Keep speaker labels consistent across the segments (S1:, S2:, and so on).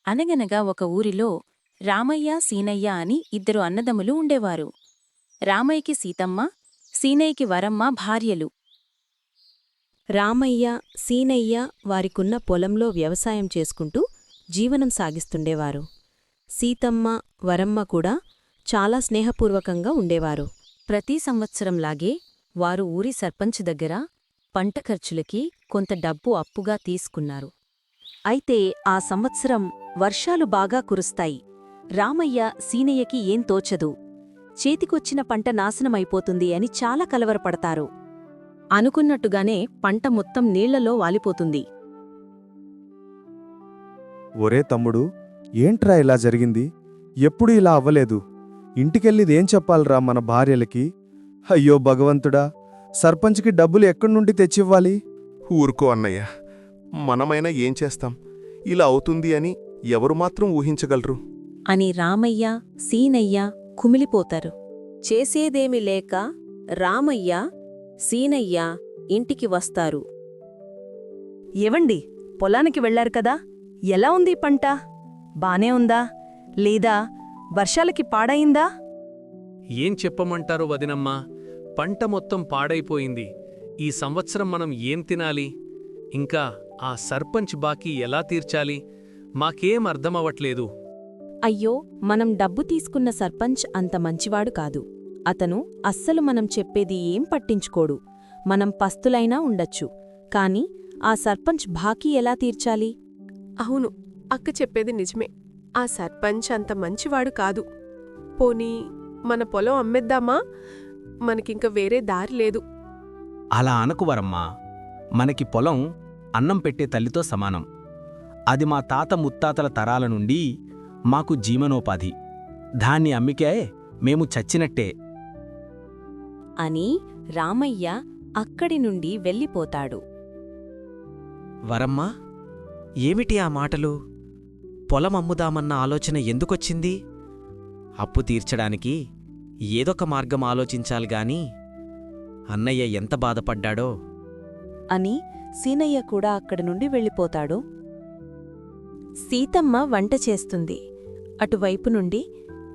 S1: అనగనగా ఒక ఊరిలో రామయ్య సీనయ్య అని ఇద్దరు అన్నదమ్ములు ఉండేవారు. రామయ్యకి సీతమ్మ, సీనయ్యకి వరమ్మ భార్యలు.
S2: రామయ్య, సీనయ్య వారికున్న పొలంలో వ్యవసాయం చేసుకుంటూ జీవనం సాగిస్తుండేవారు. సీతమ్మ, వరమ్మ కూడా చాలా స్నేహపూర్వకంగా ఉండేవారు.
S1: ప్రతి సంవత్సరంలాగే వారు ఊరి సర్పంచ్ దగ్గర పంట ఖర్చులకి కొంత డబ్బు అప్పుగా తీసుకున్నారు. అయితే ఆ సంవత్సరం వర్షాలు బాగా కురుస్తాయి. రామయ్య, సీనయ్యకి ఏం తోచదు. చేతికొచ్చిన పంట నాశనమైపోతుంది అని చాలా కలవరపడతారు. అనుకున్నట్టుగానే పంట మొత్తం నీళ్లలో వాలిపోతుంది.
S3: ఒరే తమ్ముడు, ఏంట్రా ఇలా జరిగింది? ఎప్పుడు ఇలా అవ్వలేదు. ఇంటికెళ్ళిదేం చెప్పాలరా మన భార్యలకి? అయ్యో భగవంతుడా, సర్పంచ్కి డబ్బులు ఎక్కడి నుండి తెచ్చివ్వాలి?
S4: ఊరుకో అన్నయ్య, మనమైనా ఏం చేస్తాం? ఇలా అవుతుంది అని ఎవరు మాత్రం ఊహించగలరు?
S1: అని రామయ్య, సీనయ్య కుమిలిపోతారు.
S2: చేసేదేమి లేక రామయ్య, సీనయ్య ఇంటికి వస్తారు.
S5: ఏవండి, పొలానికి వెళ్లారు కదా, ఎలా ఉంది పంట? బానే ఉందా లేదా వర్షాలకి పాడయిందా?
S6: ఏం చెప్పమంటారు వదినమ్మా, పంట మొత్తం పాడైపోయింది. ఈ సంవత్సరం మనం ఏం తినాలి? ఇంకా ఆ సర్పంచ్ బాకీ ఎలా తీర్చాలి? మాకేం అర్థమవట్లేదు.
S2: అయ్యో, మనం డబ్బు తీసుకున్న సర్పంచ్ అంత మంచివాడు కాదు. అతను అస్సలు మనం చెప్పేది ఏం పట్టించుకోడు. మనం పస్తులైనా ఉండొచ్చు, కాని ఆ సర్పంచ్ బాకీ ఎలా తీర్చాలి?
S7: అవును, అక్క చెప్పేది నిజమే. ఆ సర్పంచ్ అంత మంచివాడు కాదు. పోనీ మన పొలం అమ్మేద్దామా? మనకింక వేరే దారి లేదు.
S8: అలా అనకువరమ్మా, మనకి పొలం అన్నం పెట్టే తల్లితో సమానం. అది మా తాత ముత్తాతల తరాల నుండి మాకు జీవనోపాధి. దాన్ని అమ్మికే మేము చచ్చినట్టే
S2: అని రామయ్య అక్కడి నుండి వెళ్ళిపోతాడు.
S9: వరమ్మా, ఏమిటి ఆ మాటలు? పొలం అమ్ముదామన్న ఆలోచన ఎందుకొచ్చింది? అప్పు తీర్చడానికి ఏదొక మార్గం ఆలోచించాలిగాని అన్నయ్య ఎంత బాధపడ్డాడో
S2: అని సీనయ్య కూడా అక్కడి నుండి వెళ్ళిపోతాడు. సీతమ్మ వంట చేస్తుంది. అటువైపు నుండి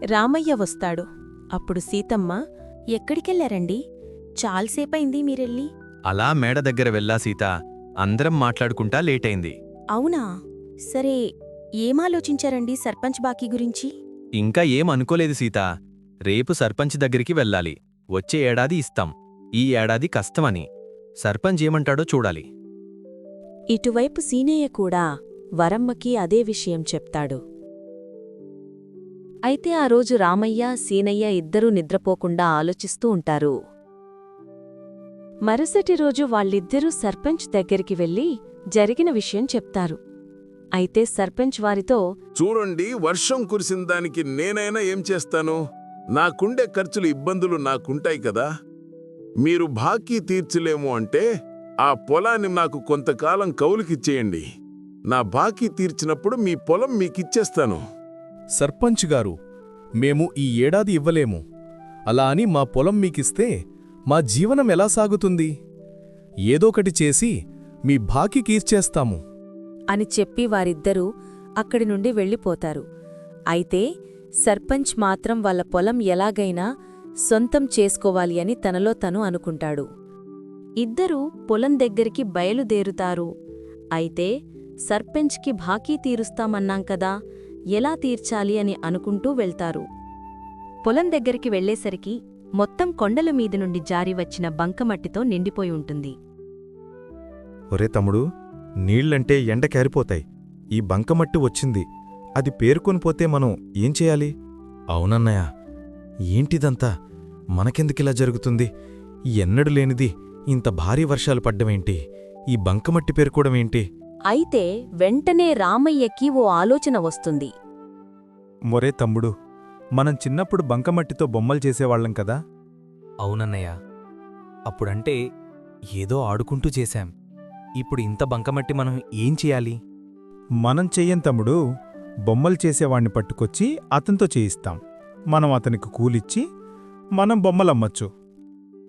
S2: రామయ్య వస్తాడు. అప్పుడు సీతమ్మ,
S1: ఎక్కడికెళ్లారండి? చాల్సేపైంది మీరెళ్ళి.
S10: అలా మేడ దగ్గర వెళ్ళా సీత, అందరం మాట్లాడుకుంటా లేటైంది.
S1: అవునా? సరే, ఏమాలోచించారండి సర్పంచ్ బాకీ గురించి?
S10: ఇంకా ఏం అనుకోలేదు సీత. రేపు సర్పంచ్ దగ్గరికి వెళ్ళాలి. వచ్చే ఏడాది ఇస్తాం, ఈ ఏడాది కష్టమని. సర్పంచ్ ఏమంటాడో చూడాలి.
S2: ఇటువైపు సీనయ్య కూడా వరమ్మకి అదే విషయం చెప్తాడు. అయితే ఆ రోజు రామయ్య, సీనయ్య ఇద్దరూ నిద్రపోకుండా ఆలోచిస్తూ ఉంటారు. మరుసటి రోజు వాళ్ళిద్దరూ సర్పంచ్ దగ్గరికి వెళ్లి జరిగిన విషయం చెప్తారు. అయితే సర్పంచ్ వారితో,
S4: చూడండి, వర్షం కురిసిన దానికి నేనైనా ఏం చేస్తాను? నాకుండే ఖర్చులు ఇబ్బందులు నాకుంటాయి కదా. మీరు బాకీ తీర్చలేము అంటే ఆ పొలాన్ని నాకు కొంతకాలం కౌలుకిచ్చేయండి. నా బాకీ తీర్చినప్పుడు మీ పొలం మీకిచ్చేస్తాను.
S3: సర్పంచ్ గారు, మేము ఈ ఏడాది ఇవ్వలేము. అలా అని మా పొలం మీకిస్తే మా జీవనం ఎలా సాగుతుంది? ఏదోకటి చేసి మీ బాకీ తీర్చేస్తాము
S2: అని చెప్పి వారిద్దరూ అక్కడి నుండి వెళ్ళిపోతారు. అయితే సర్పంచ్ మాత్రం వాళ్ళ పొలం ఎలాగైనా సొంతం చేసుకోవాలి అని తనలో తను అనుకుంటాడు. ఇద్దరూ పొలం దగ్గరికి బయలుదేరుతారు. అయితే సర్పంచ్కి బాకీ తీరుస్తామన్నాం కదా, ఎలా తీర్చాలి అని అనుకుంటూ వెళ్తారు. పొలం దగ్గరికి వెళ్లేసరికి మొత్తం కొండల మీద నుండి జారి వచ్చిన బంకమట్టితో నిండిపోయి ఉంటుంది.
S3: ఒరే తమ్ముడు, నీళ్లంటే ఎండకేరిపోతాయి. ఈ బంకమట్టి వచ్చింది, అది పేరుకొనిపోతే మనం ఏం చేయాలి? అవునన్నయ్య, ఏంటిదంతా? మనకెందుకిలా జరుగుతుంది? ఎన్నడు లేనిది ఇంత భారీ వర్షాలు పడ్డమేంటి? ఈ బంకమట్టి పేరుకోవడమేంటి?
S2: అయితే వెంటనే రామయ్యకి ఓ ఆలోచన వస్తుంది.
S3: మొరే తమ్ముడు, మనం చిన్నప్పుడు బంకమట్టితో బొమ్మలు చేసేవాళ్లం కదా?
S9: అవునన్నయ్య, అప్పుడంటే ఏదో ఆడుకుంటూ చేశాం. ఇప్పుడు ఇంత బంకమట్టి మనం ఏం చెయ్యాలి?
S3: మనం చెయ్యం తమ్ముడు. బొమ్మలు చేసేవాణ్ణి పట్టుకొచ్చి అతనితో చేయిస్తాం. మనం అతనికి కూలిచ్చి
S11: మనం బొమ్మలమ్మచ్చు.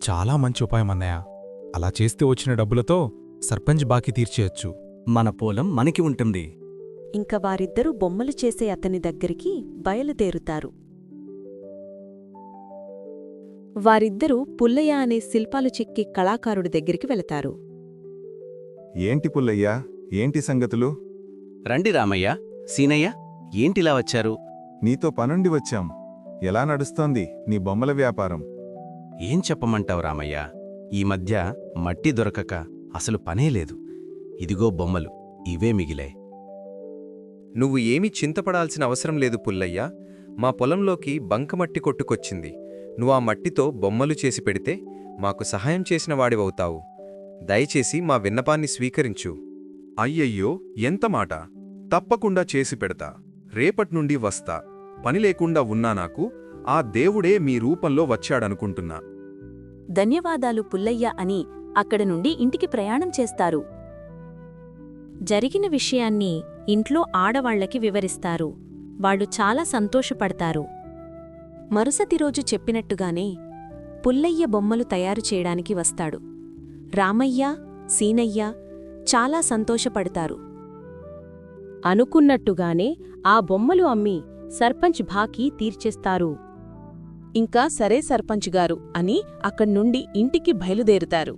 S11: చాలా మంచి ఉపాయం అన్నయ్య. అలా చేస్తే వచ్చిన డబ్బులతో సర్పంచ్ బాకీ తీర్చేయచ్చు.
S12: మన పొలం మనకి ఉంటుంది.
S1: ఇంక వారిద్దరూ బొమ్మలు చేసే అతని దగ్గరికి బయలుదేరుతారు. వారిద్దరూ పుల్లయ్య అనే శిల్పాలు చెక్కే కళాకారుడి దగ్గరికి వెళతారు.
S13: ఏంటి పుల్లయ్యా, ఏంటి సంగతులు?
S8: రండి రామయ్య, సీనయ్య, ఏంటిలా వచ్చారు?
S13: నీతో పనుండి వచ్చాం. ఎలా నడుస్తోంది నీ బొమ్మల వ్యాపారం?
S8: ఏం చెప్పమంటావు రామయ్య, ఈ మధ్య మట్టి దొరకక అసలు పనే లేదు. ఇదిగో బొమ్మలు, ఇవే మిగిలాయి.
S10: నువ్వు ఏమీ చింతపడాల్సిన అవసరం లేదు పుల్లయ్య. మా పొలంలోకి బంకమట్టి కొట్టుకొచ్చింది. నువ్వు ఆ మట్టితో బొమ్మలు చేసి పెడితే మాకు సహాయం చేసిన వాడివవుతావు. దయచేసి మా విన్నపాన్ని స్వీకరించు.
S14: అయ్యయ్యో, ఎంత మాట! తప్పకుండా చేసి పెడతా. రేపట్నుండి వస్తా. పని లేకుండా ఉన్నా నాకు ఆ దేవుడే మీ రూపంలో వచ్చాడనుకుంటున్నా.
S1: ధన్యవాదాలు పుల్లయ్య అని అక్కడి నుండి ఇంటికి ప్రయాణం చేస్తారు. జరిగిన విషయాన్ని ఇంట్లో ఆడవాళ్లకి వివరిస్తారు. వాళ్ళు చాలా సంతోషపడతారు. మరుసటి రోజు చెప్పినట్టుగానే పుల్లయ్య బొమ్మలు తయారు చేయడానికి వస్తాడు. రామయ్య, సీనయ్య చాలా సంతోషపడతారు. అనుకున్నట్టుగానే ఆ బొమ్మలు అమ్మి సర్పంచ్ బాకీ తీర్చేస్తారు. ఇంకా సరే సర్పంచ్ గారు అని అక్కడ్నుండి ఇంటికి బయలుదేరుతారు.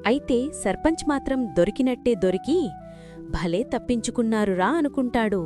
S1: అయితే సర్పంచ్ మాత్రం దొరికినట్టే దొరికి భలే తప్పించుకున్నారురా అనుకుంటాడు.